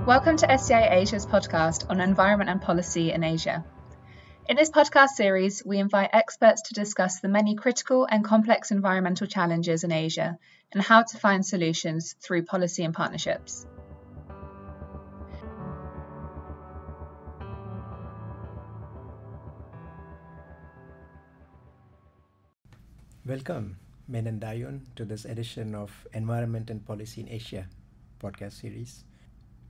Welcome to SCI Asia's podcast on environment and policy in Asia. In this podcast series, we invite experts to discuss the many critical and complex environmental challenges in Asia and how to find solutions through policy and partnerships. Welcome, Min and Dayun, to this edition of Environment and Policy in Asia podcast series.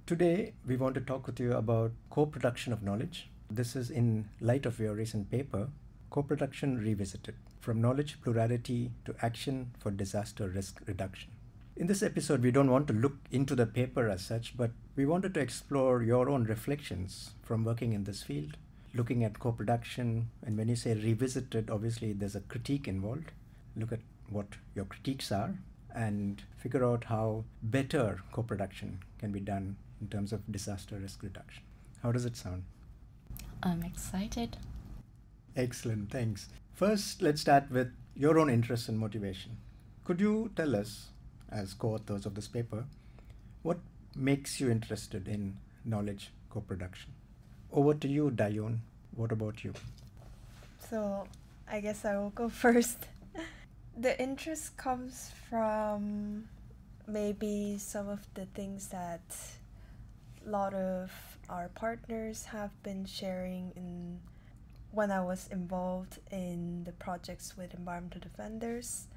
Today, we want to talk with you about co-production of knowledge. This is in light of your recent paper, Co-Production Revisited, From Knowledge Plurality to Action for Disaster Risk Reduction. In this episode, we don't want to look into the paper as such, but we wanted to explore your own reflections from working in this field, looking at co-production. And when you say revisited, obviously there's a critique involved. Look at what your critiques are and figure out how better co-production can be done in terms of disaster risk reduction. How does it sound? I'm excited. Excellent, thanks. First, let's start with your own interest and motivation. Could you tell us, as co-authors of this paper, what makes you interested in knowledge co-production? Over to you, Dayun. What about you? So, I guess I will go first. The interest comes from maybe some of the things that a lot of our partners have been sharing when I was involved in the projects with environmental defenders.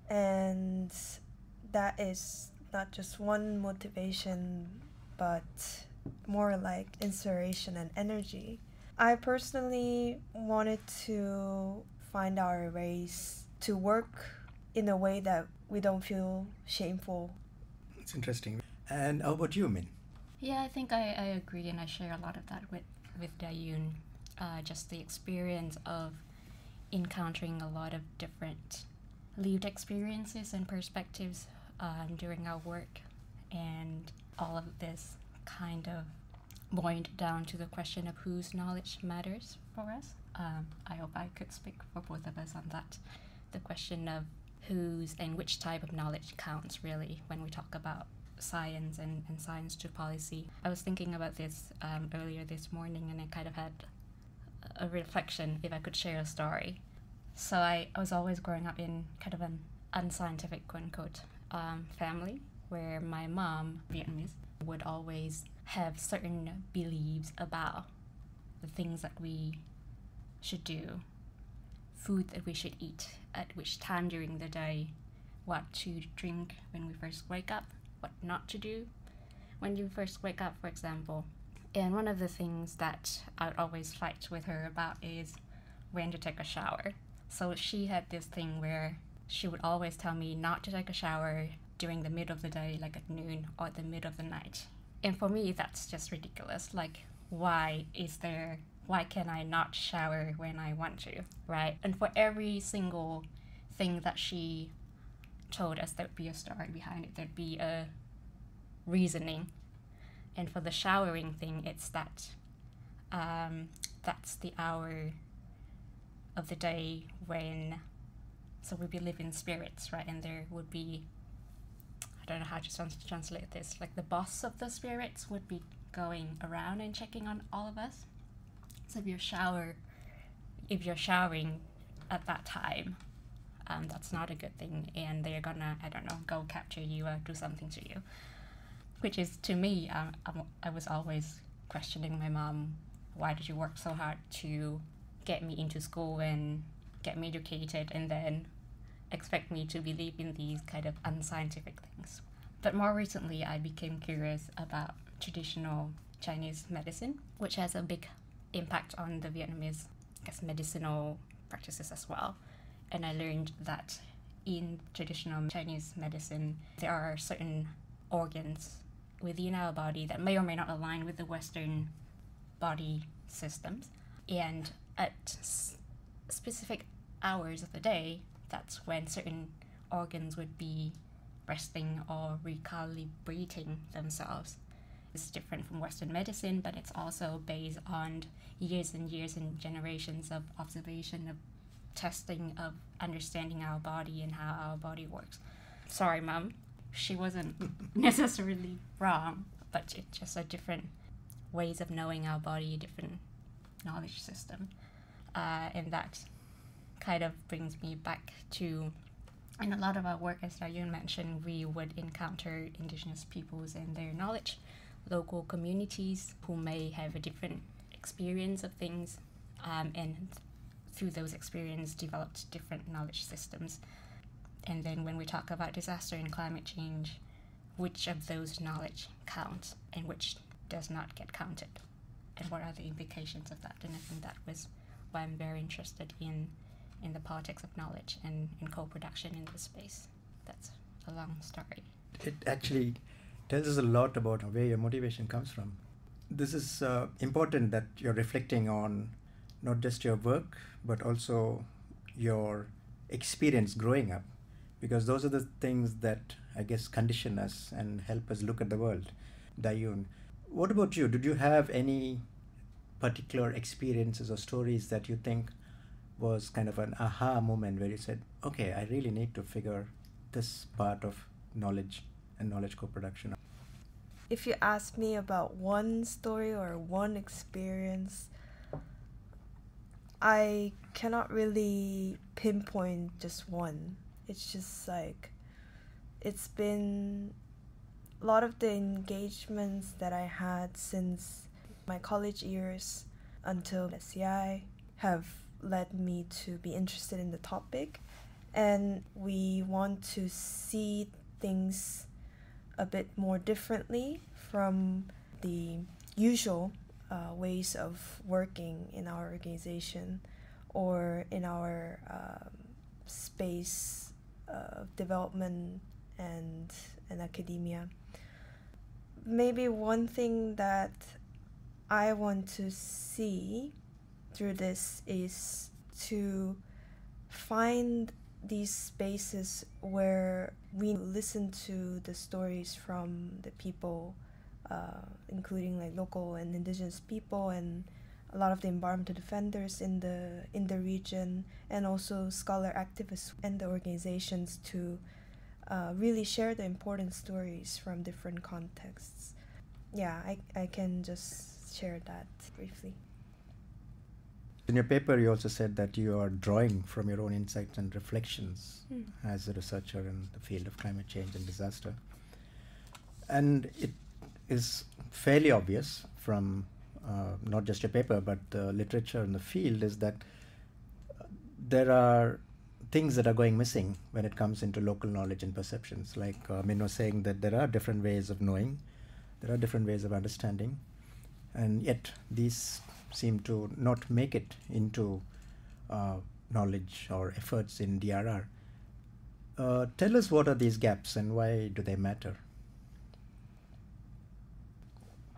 And that is not just one motivation, but more like inspiration and energy. I personally wanted to find our ways to work in a way that we don't feel shameful. It's interesting. And how about you, Min? Yeah, I think I agree, and I share a lot of that with Dayun. Just the experience of encountering a lot of different lived experiences and perspectives during our work, and all of this kind of boiled down to the question of whose knowledge matters for us. I hope I could speak for both of us on that. The question of whose and which type of knowledge counts really when we talk about science and science to policy. I was thinking about this earlier this morning, and I kind of had a reflection if I could share a story. So I was always growing up in kind of an unscientific quote-unquote family where my mom, Vietnamese, would always have certain beliefs about the things that we should do, food that we should eat, at which time during the day, what to drink when we first wake up, what not to do when you first wake up, for example. And one of the things that I would always fight with her about is when to take a shower. So she had this thing where she would always tell me not to take a shower during the middle of the day, like at noon or the middle of the night. And for me, that's just ridiculous. Like, why can I not shower when I want to, right? And for every single thing that she told us, there'd be a story behind it, there'd be a reasoning. And for the showering thing, it's that that's the hour of the day when, so we believe in spirits, right? And there would be, I don't know how to translate this, like the boss of the spirits would be going around and checking on all of us. So if you're showering at that time, that's not a good thing, and they're gonna, I don't know, go capture you or do something to you. Which is, to me, I was always questioning my mom, why did you work so hard to get me into school and get me educated and then expect me to believe in these kind of unscientific things. But more recently, I became curious about traditional Chinese medicine, which has a big impact on the Vietnamese, medicinal practices as well. And I learned that in traditional Chinese medicine, there are certain organs within our body that may or may not align with the Western body systems. And at specific hours of the day, that's when certain organs would be resting or recalibrating themselves. It's different from Western medicine, but it's also based on years and years and generations of observation, of testing, of understanding our body and how our body works. Sorry, Mom. She wasn't necessarily wrong, but it's just a different ways of knowing our body, different knowledge system. And that kind of brings me back to, in a lot of our work, as Dayun mentioned, we would encounter indigenous peoples and their knowledge, local communities who may have a different experience of things, and through those experiences developed different knowledge systems. And then when we talk about disaster and climate change, which of those knowledge count and which does not get counted? And what are the implications of that? And I think that was why I'm very interested in the politics of knowledge and in co-production in this space. That's a long story. It actually tells us a lot about where your motivation comes from. This is important that you're reflecting on not just your work, but also your experience growing up, because those are the things that I guess condition us and help us look at the world. Dayun, what about you? Did you have any particular experiences or stories that you think was kind of an aha moment where you said, okay, I really need to figure this part of knowledge and knowledge co-production? If you ask me about one story or one experience, I cannot really pinpoint just one. It's just like, it's been a lot of the engagements that I had since my college years until SCI have led me to be interested in the topic, and we want to see things a bit more differently from the usual ways of working in our organization or in our space of development and academia. Maybe one thing that I want to see through this is to find these spaces where we listen to the stories from the people, including like local and indigenous people and a lot of the environmental defenders in the region, and also scholar activists and the organizations to really share the important stories from different contexts. Yeah, I can just share that briefly. In your paper, you also said that you are drawing from your own insights and reflections as a researcher in the field of climate change and disaster. And it is fairly obvious from not just your paper, but the literature in the field, is that there are things that are going missing when it comes into local knowledge and perceptions. Like Min was saying, that there are different ways of knowing, there are different ways of understanding, and yet these seem to not make it into knowledge or efforts in DRR. Tell us, what are these gaps and why do they matter?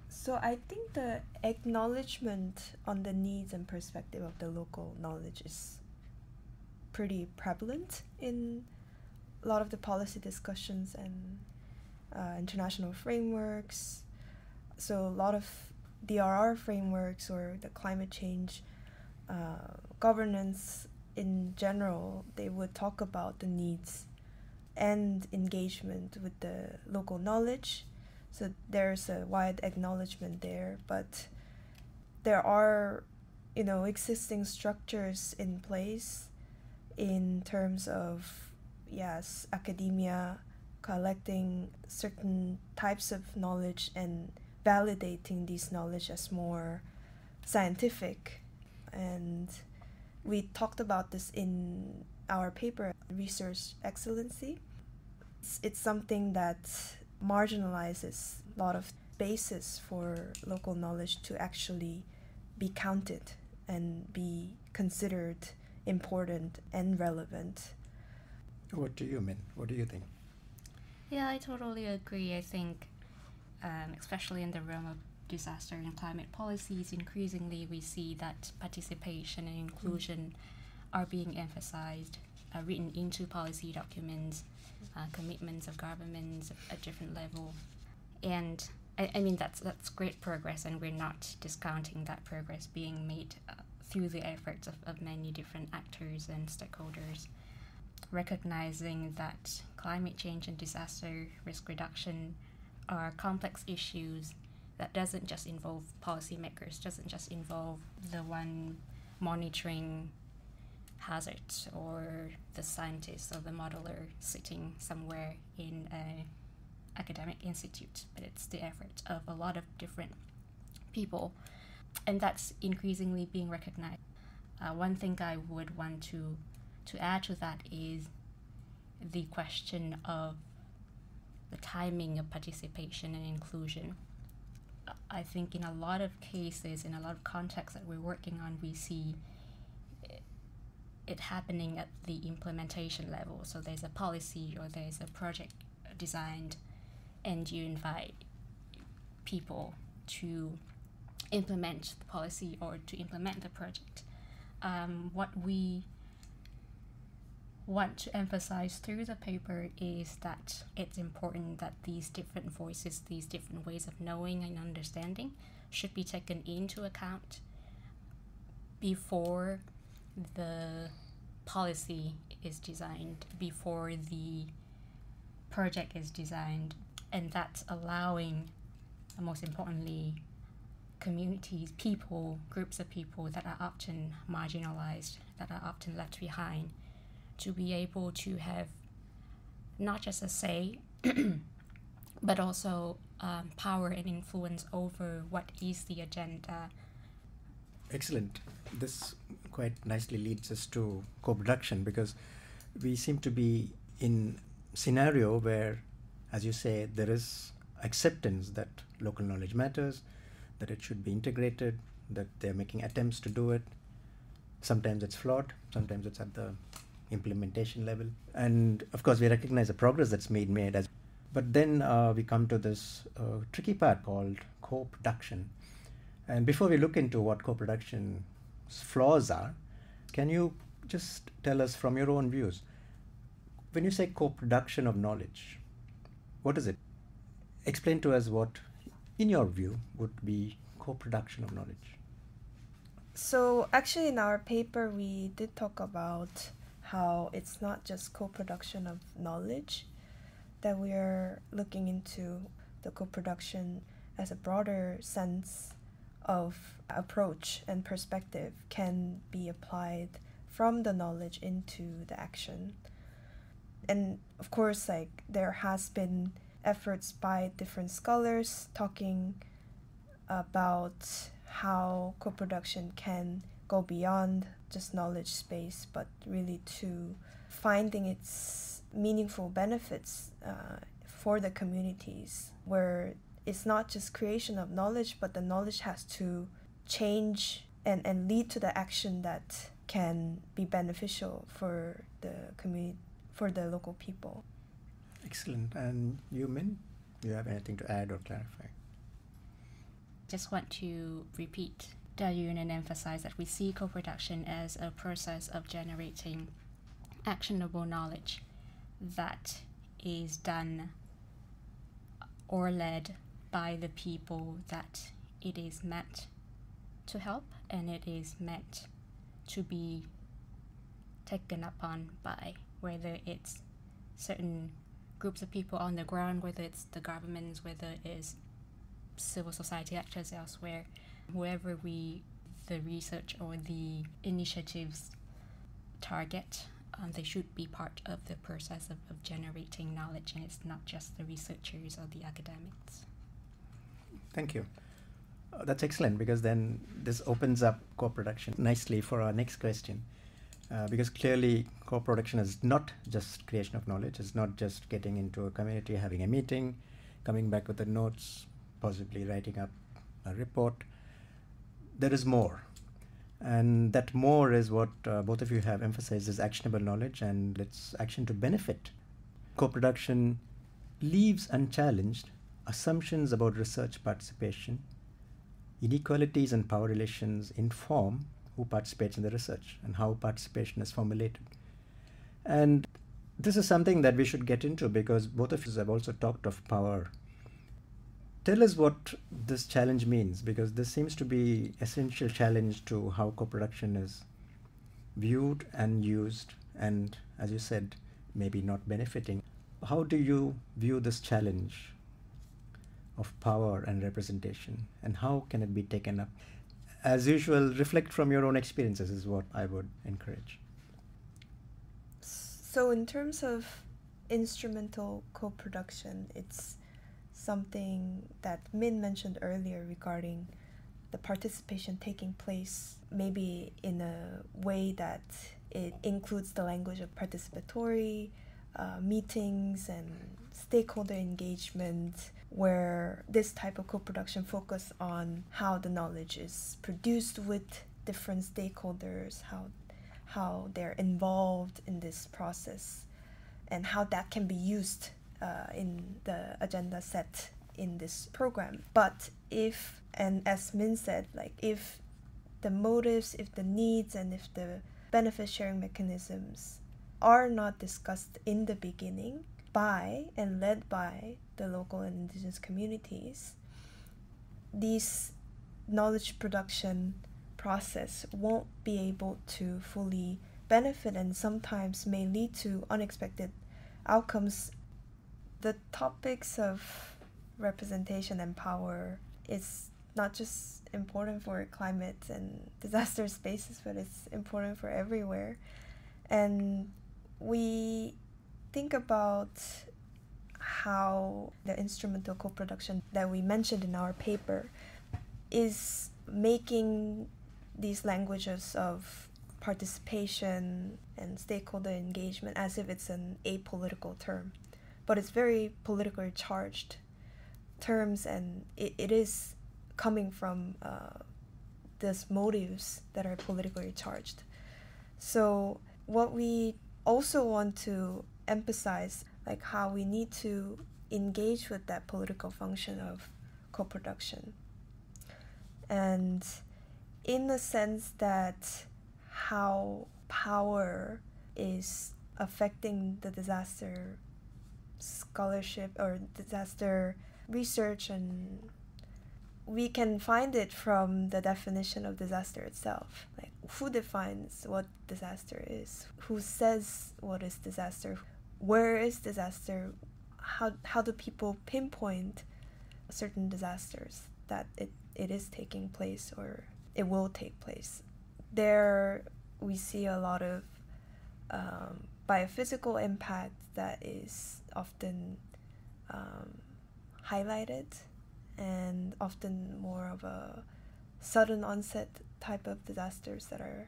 So I think the acknowledgement on the needs and perspective of the local knowledge is pretty prevalent in a lot of the policy discussions and international frameworks. So a lot of DRR frameworks or the climate change governance in general, they would talk about the needs and engagement with the local knowledge. So there's a wide acknowledgement there, but there are, existing structures in place in terms of, yes, academia collecting certain types of knowledge and validating these knowledge as more scientific. And we talked about this in our paper, Research Excellency. It's something that marginalizes a lot of spaces for local knowledge to actually be counted and be considered important and relevant. What do you mean? What do you think? Yeah, I totally agree. I think, especially in the realm of disaster and climate policies, increasingly we see that participation and inclusion are being emphasized, written into policy documents, commitments of governments at different level. And I mean, that's great progress, and we're not discounting that progress being made through the efforts of many different actors and stakeholders, recognizing that climate change and disaster risk reduction are complex issues that doesn't just involve policymakers, doesn't just involve the one monitoring hazards or the scientist or the modeler sitting somewhere in an academic institute, but it's the effort of a lot of different people, and that's increasingly being recognized. One thing I would want to add to that is the question of the timing of participation and inclusion. I think in a lot of cases, in a lot of contexts that we're working on, we see it happening at the implementation level. So there's a policy or there's a project designed, and you invite people to implement the policy or to implement the project. What we want to emphasize through the paper is that it's important that these different voices, these different ways of knowing and understanding should be taken into account before the policy is designed, before the project is designed, and that's allowing, most importantly, communities, people, groups of people that are often marginalized, that are often left behind, to be able to have not just a say, but also power and influence over what is the agenda. Excellent. This quite nicely leads us to co-production, because we seem to be in a scenario where, as you say, there is acceptance that local knowledge matters, that it should be integrated, that they're making attempts to do it. Sometimes it's flawed, sometimes it's at the implementation level. And of course, we recognize the progress that's made as. But then we come to this tricky part called co-production. And before we look into what co-production's flaws are, can you just tell us from your own views, when you say co-production of knowledge, what is it? Explain to us what, in your view, would be co-production of knowledge. So actually in our paper we did talk about how it's not just co-production of knowledge, that we are looking into the co-production as a broader sense of approach and perspective can be applied from the knowledge into the action. And of course, like, there has been efforts by different scholars talking about how co-production can go beyond just knowledge space, but really to finding its meaningful benefits for the communities, where it's not just creation of knowledge, but the knowledge has to change and lead to the action that can be beneficial for the community, for the local people. Excellent. And you, Min, do you have anything to add or clarify? Just want to repeat Dayun and emphasize that we see co-production as a process of generating actionable knowledge that is done or led by the people that it is meant to help, and it is meant to be taken upon by, whether it's certain groups of people on the ground, whether it's the governments, whether it's civil society actors elsewhere, whoever the research or the initiatives target, they should be part of the process of generating knowledge, and it's not just the researchers or the academics. Thank you. That's excellent, because then this opens up co-production nicely for our next question. Because clearly co-production is not just creation of knowledge, it's not just getting into a community, having a meeting, coming back with the notes, possibly writing up a report. There is more. And that more is what both of you have emphasized, is actionable knowledge, and it's action to benefit. Co-production leaves unchallenged assumptions about research participation. Inequalities and power relations inform who participates in the research and how participation is formulated. And this is something that we should get into, because both of you have also talked of power. Tell us what this challenge means, because this seems to be essential challenge to how co-production is viewed and used, and as you said, maybe not benefiting. How do you view this challenge? of power and representation, and how can it be taken up? As usual, reflect from your own experiences is what I would encourage. So in terms of instrumental co-production, it's something that Min mentioned earlier regarding the participation taking place maybe in a way that it includes the language of participatory meetings and stakeholder engagement, where this type of co-production focus on how the knowledge is produced with different stakeholders, how they're involved in this process, and how that can be used in the agenda set in this program. But if, and as Min said, like if the motives, if the needs, and if the benefit sharing mechanisms are not discussed in the beginning by and led by the local and indigenous communities, these knowledge production process won't be able to fully benefit and sometimes may lead to unexpected outcomes. The topics of representation and power is not just important for climate and disaster spaces, but it's important for everywhere. And we think about how the instrumental co-production that we mentioned in our paper is making these languages of participation and stakeholder engagement as if it's an apolitical term. But it's very politically charged terms, and it is coming from these motives that are politically charged. So what we also want to emphasize, like how we need to engage with that political function of co-production. And in the sense that how power is affecting the disaster scholarship or disaster research, and we can find it from the definition of disaster itself. Like, who defines what disaster is? Who says what is disaster? Where is disaster? How do people pinpoint certain disasters that it is taking place or it will take place? There we see a lot of biophysical impact that is often highlighted, and often more of a sudden onset type of disasters that are.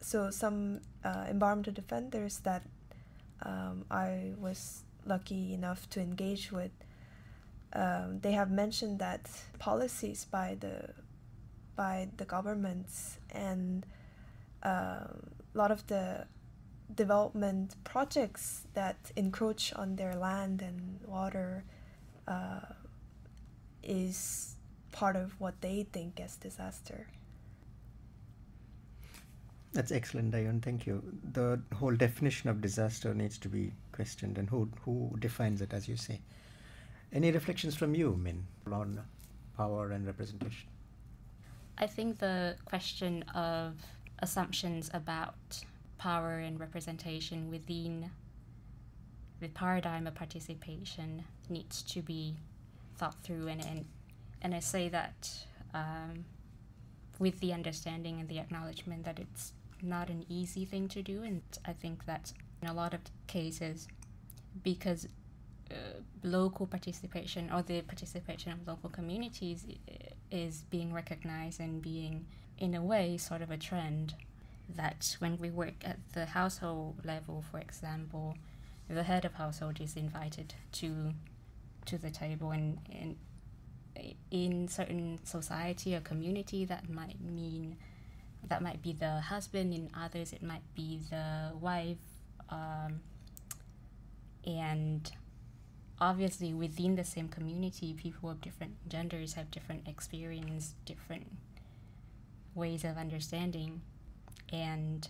So some environmental defenders that I was lucky enough to engage with, they have mentioned that policies by the governments and a lot of the development projects that encroach on their land and water is part of what they think as disaster. That's excellent, Dayon. Thank you. The whole definition of disaster needs to be questioned, and who defines it, as you say. Any reflections from you, Min, on power and representation? I think the question of assumptions about power and representation within the paradigm of participation needs to be thought through, and I say that with the understanding and the acknowledgement that it's not an easy thing to do. And I think that in a lot of cases, because local participation or the participation of local communities is being recognized and being, in a way, sort of a trend, that when we work at the household level, for example, the head of household is invited to the table, and in certain society or community that might be the husband, in others it might be the wife, and obviously within the same community, people of different genders have different experience, different ways of understanding, and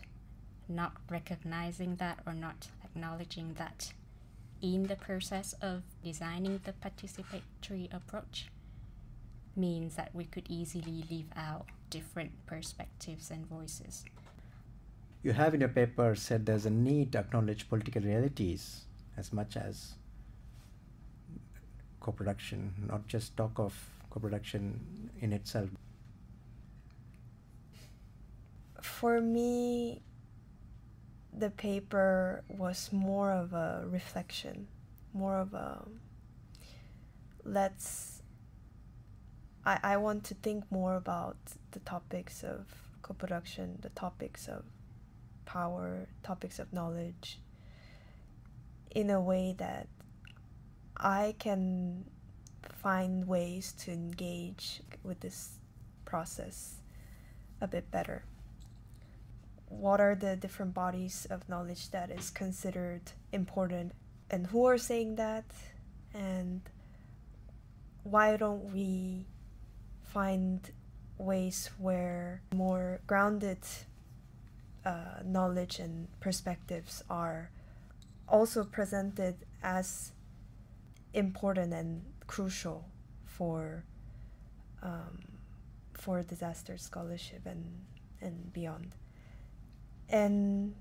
not recognizing that or not acknowledging that in the process of designing the participatory approach means that we could easily leave out different perspectives and voices. You have in your paper said there's a need to acknowledge political realities as much as co-production, not just talk of co-production in itself? For me, the paper was more of a reflection, more of a I want to think more about the topics of co-production, the topics of power, topics of knowledge, in a way that I can find ways to engage with this process a bit better. What are the different bodies of knowledge that is considered important, and who are saying that, and why don't we find ways where more grounded knowledge and perspectives are also presented as important and crucial for disaster scholarship and beyond. And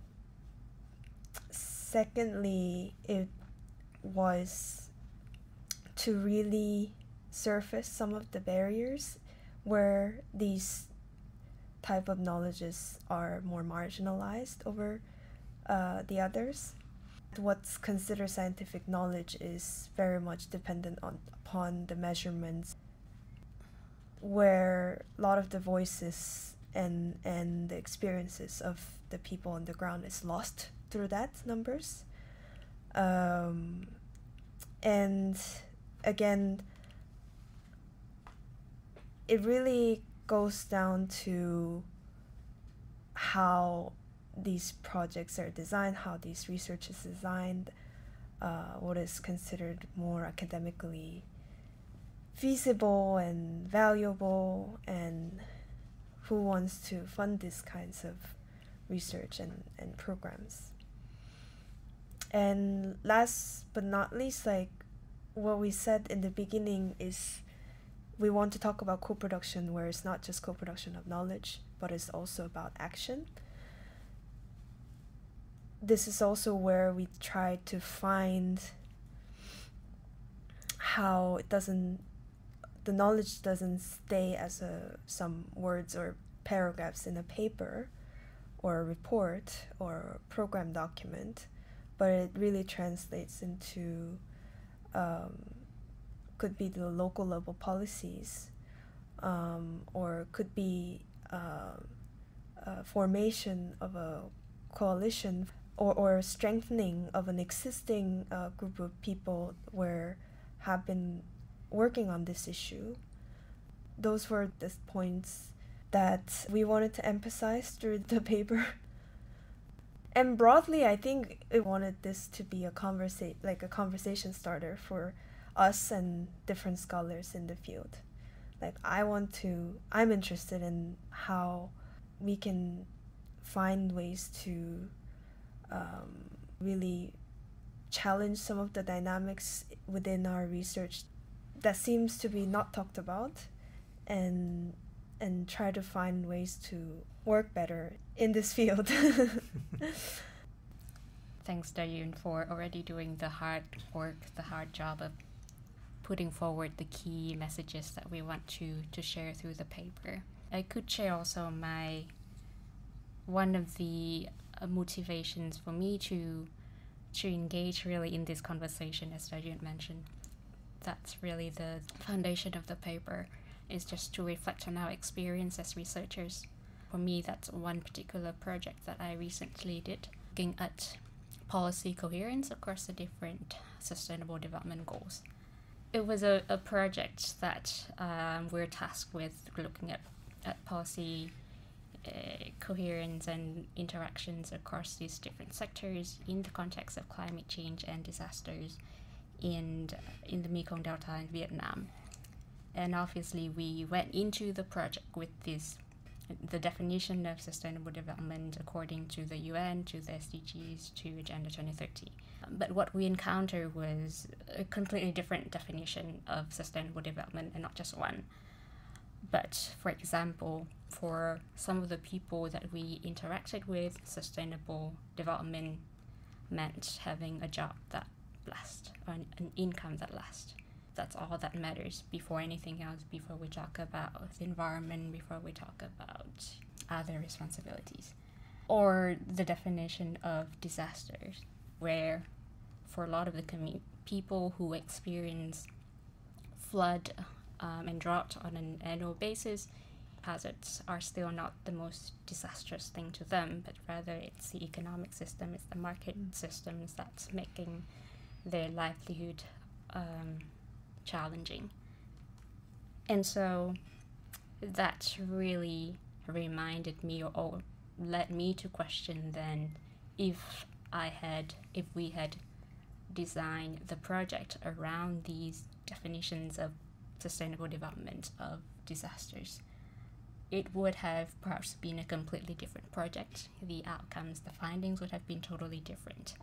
secondly, it was to really surface some of the barriers where these type of knowledges are more marginalized over the others. What's considered scientific knowledge is very much dependent upon the measurements, where a lot of the voices and the experiences of the people on the ground is lost through that numbers. And again, it really goes down to how these projects are designed, how these research is designed, what is considered more academically feasible and valuable, and who wants to fund these kinds of research and programs. And last but not least, like what we said in the beginning, is we want to talk about co-production where it's not just co-production of knowledge, but it's also about action. This is also where we try to find how the knowledge doesn't stay as some words or paragraphs in a paper or a report or a program document, but it really translates into could be the local level policies, or could be formation of a coalition, or strengthening of an existing group of people where have been working on this issue. Those were the points that we wanted to emphasize through the paper. And broadly, I think it wanted this to be a conversation starter for us and different scholars in the field. Like I'm interested in how we can find ways to really challenge some of the dynamics within our research that seems to be not talked about, and try to find ways to work better in this field. Thanks, Dayun, for already doing the hard work, the hard job of putting forward the key messages that we want to share through the paper. I could share also one of the motivations for me to engage really in this conversation, as Dayun mentioned. That's really the foundation of the paper, is just to reflect on our experience as researchers. For me, that's one particular project that I recently did, looking at policy coherence across the different sustainable development goals. It was a project that we're tasked with looking at policy coherence and interactions across these different sectors in the context of climate change and disasters in the Mekong Delta in Vietnam. And obviously we went into the project with the definition of sustainable development according to the UN, to the SDGs, to Agenda 2030. But what we encountered was a completely different definition of sustainable development, and not just one. But for example, for some of the people that we interacted with, sustainable development meant having a job that lasts, or an income that lasts. that's all that matters before anything else, before we talk about the environment, before we talk about other responsibilities. Or the definition of disasters, where for a lot of the people who experience flood and drought on an annual basis, hazards are still not the most disastrous thing to them, but rather it's the economic system, it's the market systems that's making their livelihood challenging. And so that really reminded me or led me to question then if we had designed the project around these definitions of sustainable development of disasters, it would have perhaps been a completely different project. The outcomes, the findings would have been totally different.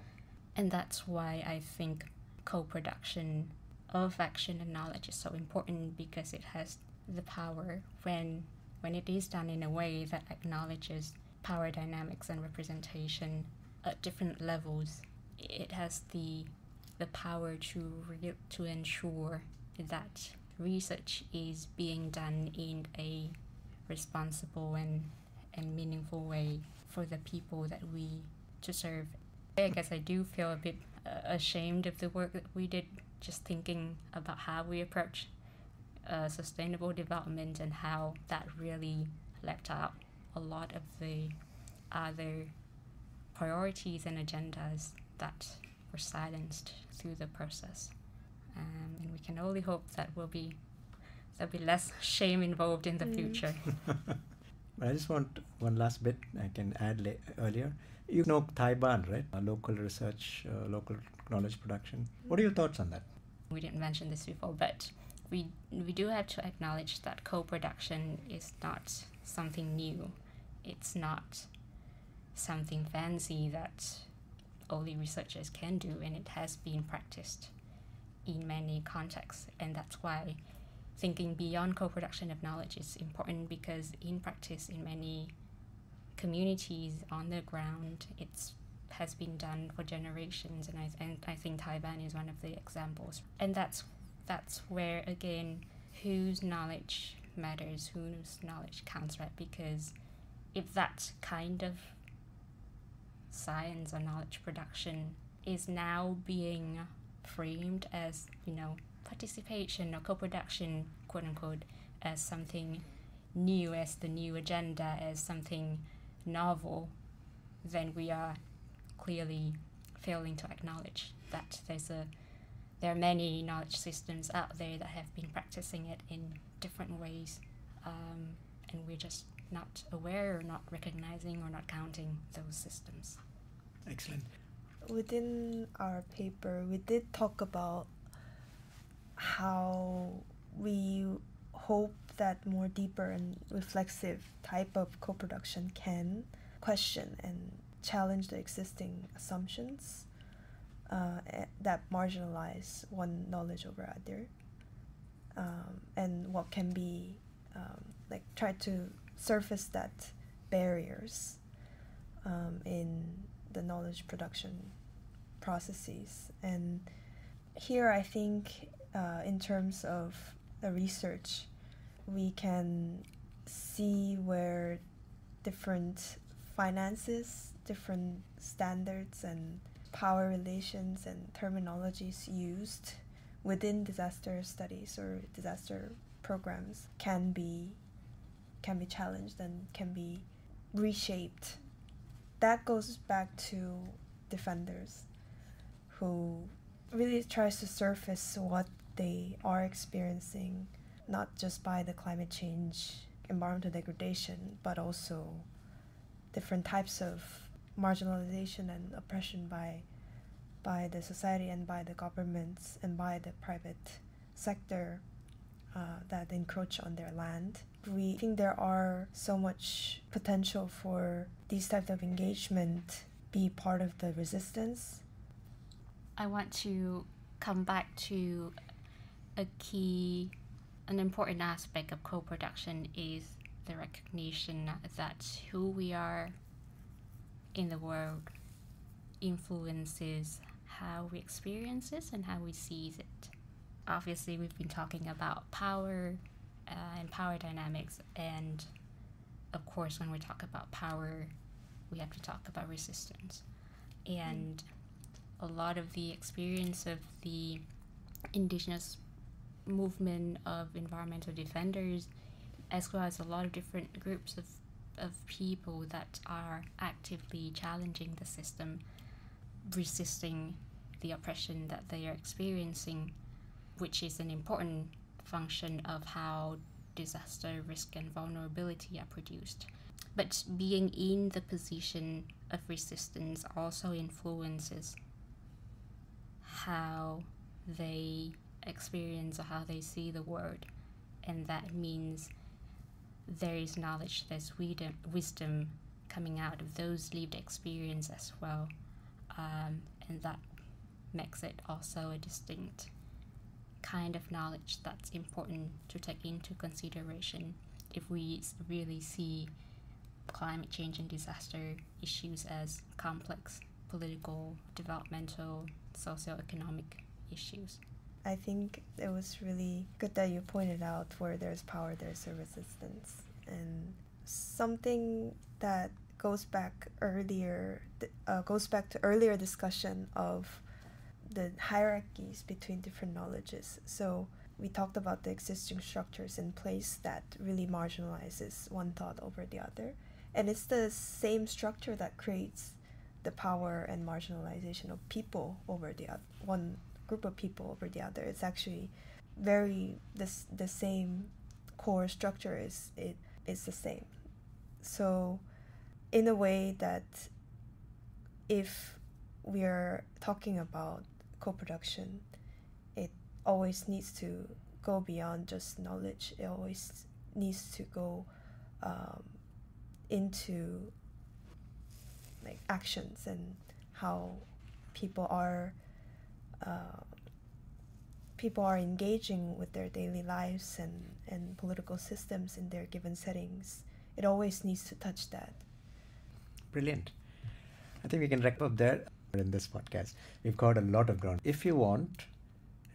And that's why I think co-production of action and knowledge is so important, because it has the power when it is done in a way that acknowledges power dynamics and representation at different levels. It has the power to ensure that research is being done in a responsible and meaningful way for the people that we to serve. I guess I do feel a bit ashamed of the work that we did, just thinking about how we approach sustainable development and how that really left out a lot of the other priorities and agendas that were silenced through the process. And we can only hope that there'll be less shame involved in the future. But I just want one last bit I can add earlier. You know Taiwan, right? Local research, local knowledge production. What are your thoughts on that? We didn't mention this before, but we do have to acknowledge that co-production is not something new. It's not something fancy that only researchers can do, and it has been practiced in many contexts. And that's why thinking beyond co-production of knowledge is important, because in practice in many communities on the ground it has been done for generations, and I think Taiwan is one of the examples. And that's where again whose knowledge matters, whose knowledge counts, right? Because if that kind of science or knowledge production is now being framed as, participation or co-production, quote unquote, as something new, as the new agenda, as something novel, then we are clearly failing to acknowledge that there are many knowledge systems out there that have been practicing it in different ways, and we're just not aware or not recognizing or not counting those systems. Excellent. Within our paper, we did talk about how we hope that more deeper and reflexive type of co-production can question and challenge the existing assumptions that marginalize one knowledge over other, and what can be try to surface that barriers in the knowledge production processes. And here I think in terms of the research, we can see where different finances, different standards and power relations and terminologies used within disaster studies or disaster programs can be challenged and can be reshaped. That goes back to defenders who really tries to surface what they are experiencing, not just by the climate change, environmental degradation, but also different types of marginalization and oppression by the society and by the governments and by the private sector that encroach on their land. We think there are so much potential for these types of engagement be part of the resistance. I want to come back to an important aspect of co-production is the recognition that who we are in the world influences how we experience it and how we see it. obviously we've been talking about power and power dynamics, and of course when we talk about power we have to talk about resistance. And a lot of the experience of the indigenous movement of environmental defenders, as well as a lot of different groups of people that are actively challenging the system, resisting the oppression that they are experiencing, which is an important function of how disaster risk and vulnerability are produced. But being in the position of resistance also influences how they experience or how they see the world, and that means there is knowledge, there's wisdom coming out of those lived experience as well, and that makes it also a distinct kind of knowledge that's important to take into consideration if we really see climate change and disaster issues as complex political, developmental, socioeconomic issues. I think it was really good that you pointed out where there's power, there's a resistance. And something that goes back to earlier discussion of the hierarchies between different knowledges. So we talked about the existing structures in place that really marginalizes one thought over the other. And it's the same structure that creates the power and marginalization of people over the one group of people over the other. It's actually very the same core structure is the same. So in a way that if we are talking about co-production, it always needs to go beyond just knowledge. It always needs to go into like actions and how people are engaging with their daily lives and political systems in their given settings. It always needs to touch that. Brilliant. I think we can wrap up there in this podcast. We've covered a lot of ground. If you want,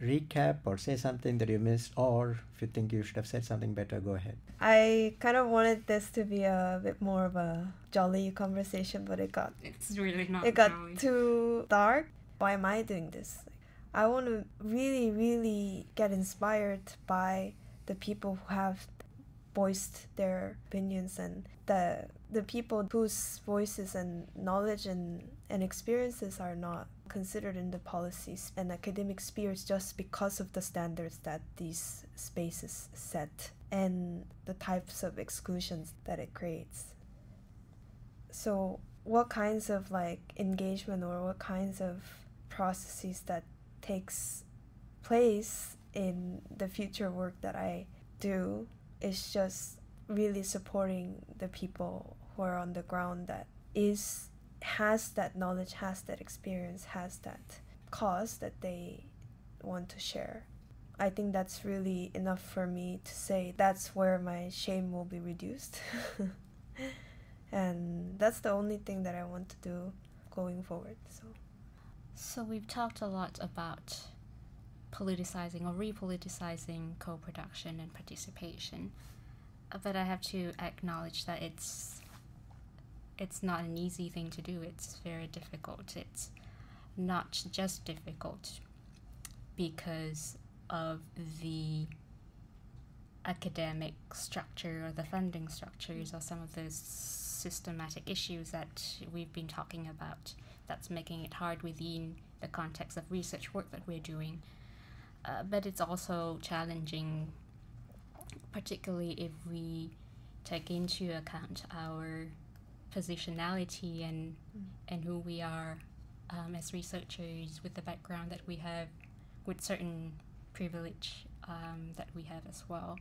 recap or say something that you missed, or if you think you should have said something better, go ahead. I kind of wanted this to be a bit more of a jolly conversation, but It's really not it got jolly. too dark. Why am I doing this? I want to really, really get inspired by the people who have voiced their opinions and the people whose voices and knowledge and experiences are not considered in the policies and academic spheres just because of the standards that these spaces set and the types of exclusions that it creates. So what kinds of like engagement or what kinds of processes that takes place in the future work that I do is just really supporting the people who are on the ground that has that knowledge, has that experience, has that cause that they want to share. I think that's really enough for me to say that's where my shame will be reduced. And that's the only thing that I want to do going forward. So we've talked a lot about politicizing or repoliticizing co-production and participation, but I have to acknowledge that it's not an easy thing to do. It's very difficult. It's not just difficult because of the academic structure or the funding structures or some of those systematic issues that we've been talking about that's making it hard within the context of research work that we're doing. But it's also challenging, particularly if we take into account our positionality and who we are as researchers with the background that we have, with certain privilege that we have as well.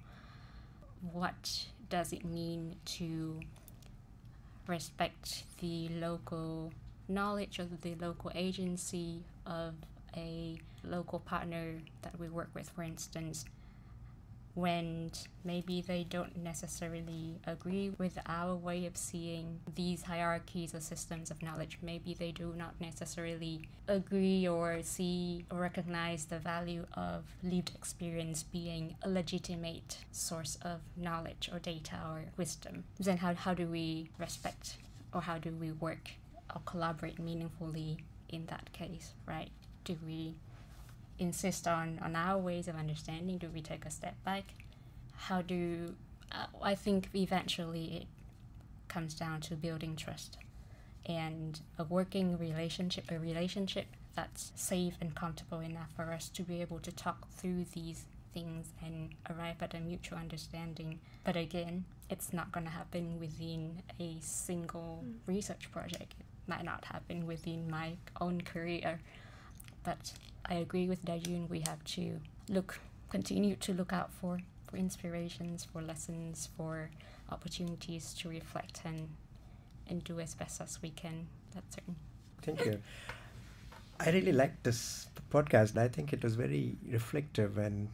What does it mean to respect the local knowledge or the local agency of a local partner that we work with, for instance, when maybe they don't necessarily agree with our way of seeing these hierarchies or systems of knowledge. Maybe they do not necessarily agree or see or recognize the value of lived experience being a legitimate source of knowledge or data or wisdom. Then how do we respect, or how do we work or collaborate meaningfully in that case, right? Do we insist on our ways of understanding? Do we take a step back? How do I think eventually it comes down to building trust and a working relationship, a relationship that's safe and comfortable enough for us to be able to talk through these things and arrive at a mutual understanding. But again, it's not going to happen within a single research project. It might not happen within my own career. But I agree with Dayun, we have to continue to look out for inspirations, for lessons, for opportunities to reflect and do as best as we can. That's certain. Thank you. I really liked this podcast. I think it was very reflective and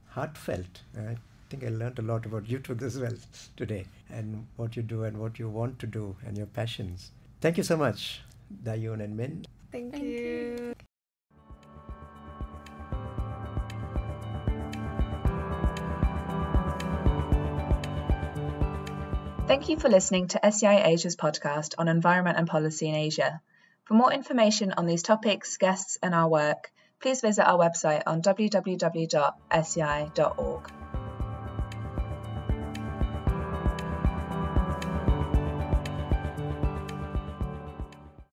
heartfelt. I think I learned a lot about you two as well today, and what you do and what you want to do and your passions. Thank you so much, Dayun and Min. Thank you. Thank you for listening to SEI Asia's podcast on environment and policy in Asia. For more information on these topics, guests, and our work, please visit our website on www.sei.org.